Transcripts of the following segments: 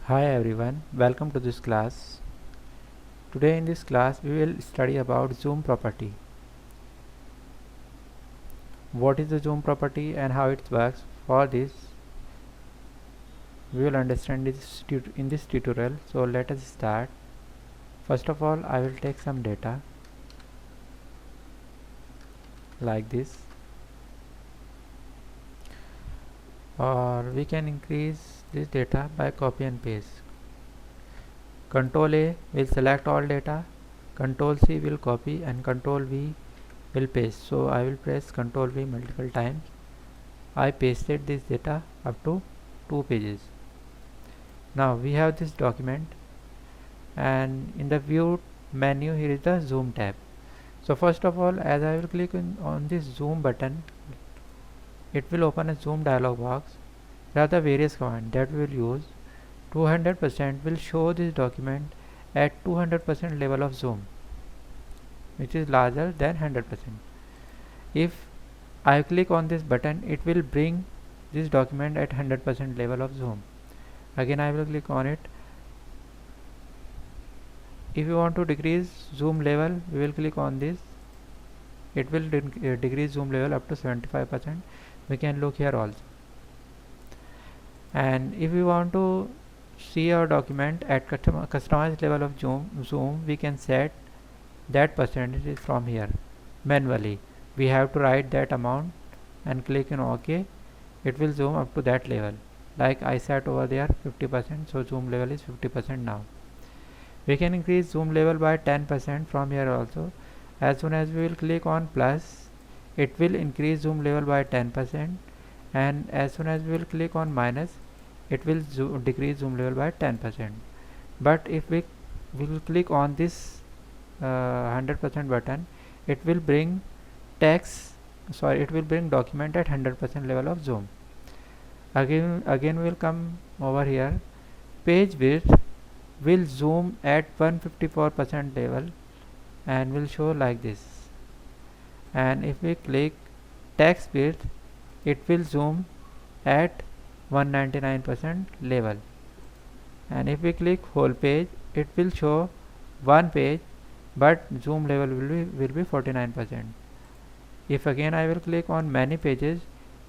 Hi everyone, welcome to this class. Today in this class we will study about zoom property. What is the zoom property and how it works? For this we will understand this in this tutorial. So let us start. First of all, I will take some data like this, or we can increase this data by copy and paste. Control A will select all data, Control C will copy and Control V will paste. So I will press Control V multiple times. I pasted this data up to 2 pages. Now we have this document, and in the view menu here is the zoom tab. So first of all, as I will click on this zoom button, it will open a zoom dialog box. There are the various commands that we will use. 200% will show this document at 200% level of zoom, which is larger than 100%. If I click on this button, it will bring this document at 100% level of zoom. Again I will click on it. If you want to decrease zoom level, we will click on this. It will decrease zoom level up to 75%. We can look here also. And if we want to see our document at customized level of zoom, we can set that percentage from here manually. We have to write that amount and click on OK. It will zoom up to that level. Like I set over there 50%, so zoom level is 50% now. We can increase zoom level by 10% from here also. As soon as we will click on plus, it will increase zoom level by 10%, and as soon as we will click on minus, it will decrease zoom level by 10%. But if we will click on this 100% button, it will bring it will bring document at 100% level of zoom. Again we will come over here. Page width will zoom at 154% level and will show like this. And if we click text width, it will zoom at 199% level. And if we click whole page, it will show one page, but zoom level will be 49%. If again I will click on many pages,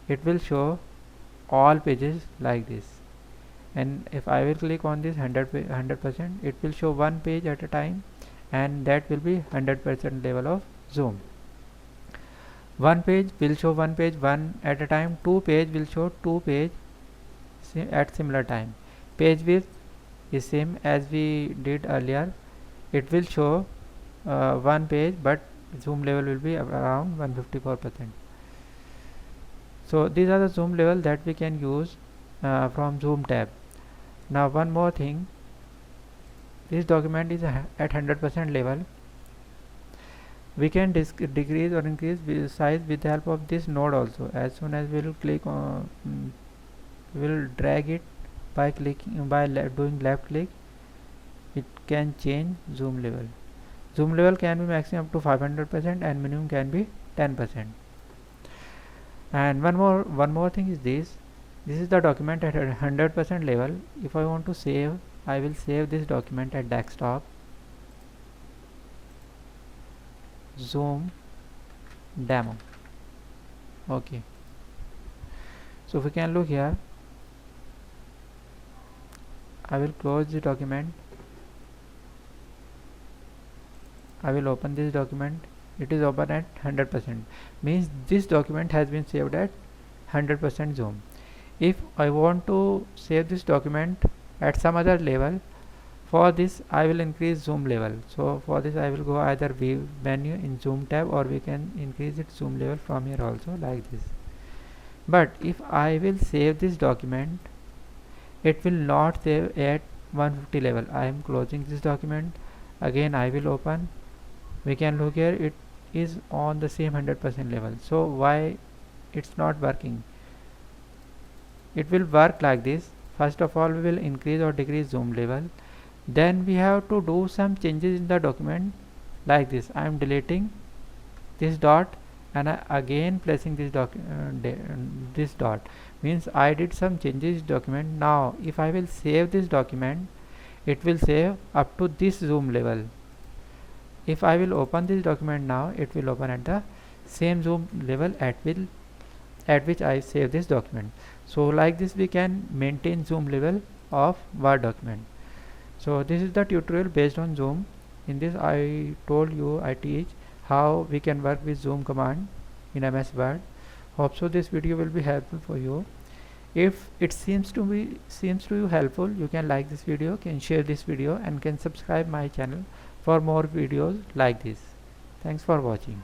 it will show all pages like this. And if I will click on this 100%, it will show one page at a time, and that will be 100% level of zoom. One page will show one page one at a time, two page will show two page at similar time. Page width is same as we did earlier. It will show one page, but zoom level will be around 154%. So these are the zoom level that we can use from zoom tab. Now one more thing, this document is at 100% level. We can decrease or increase size with the help of this node also. As soon as we will click on, we will drag it by clicking doing left click. It can change zoom level. Zoom level can be maximum up to 500% and minimum can be 10%. And one more thing is this is the document at 100% level. If I want to save, I will save this document at desktop, zoom demo. Okay, so if we can look here, I will close the document. I will open this document. It is open at 100%, means this document has been saved at 100% zoom. If I want to save this document at some other level, for this I will increase zoom level. So for this I will go either view menu in zoom tab, or we can increase its zoom level from here also like this. But if I will save this document, it will not save at 150 level. I am closing this document. Again I will open. We can look here, it is on the same 100% level. So why it's not working? It will work like this. First of all, we will increase or decrease zoom level. Then we have to do some changes in the document like this. I am deleting this dot and again placing this dot. means I did some changes document. Now if I will save this document, it will save up to this zoom level. If I will open this document now, it will open at the same zoom level at which I save this document. So like this we can maintain zoom level of Word document. So this is the tutorial based on zoom. In this I told you, I teach how we can work with zoom command in MS Word. Hope so this video will be helpful for you. If it seems to you helpful, you can like this video, can share this video, and can subscribe my channel for more videos like this. Thanks for watching.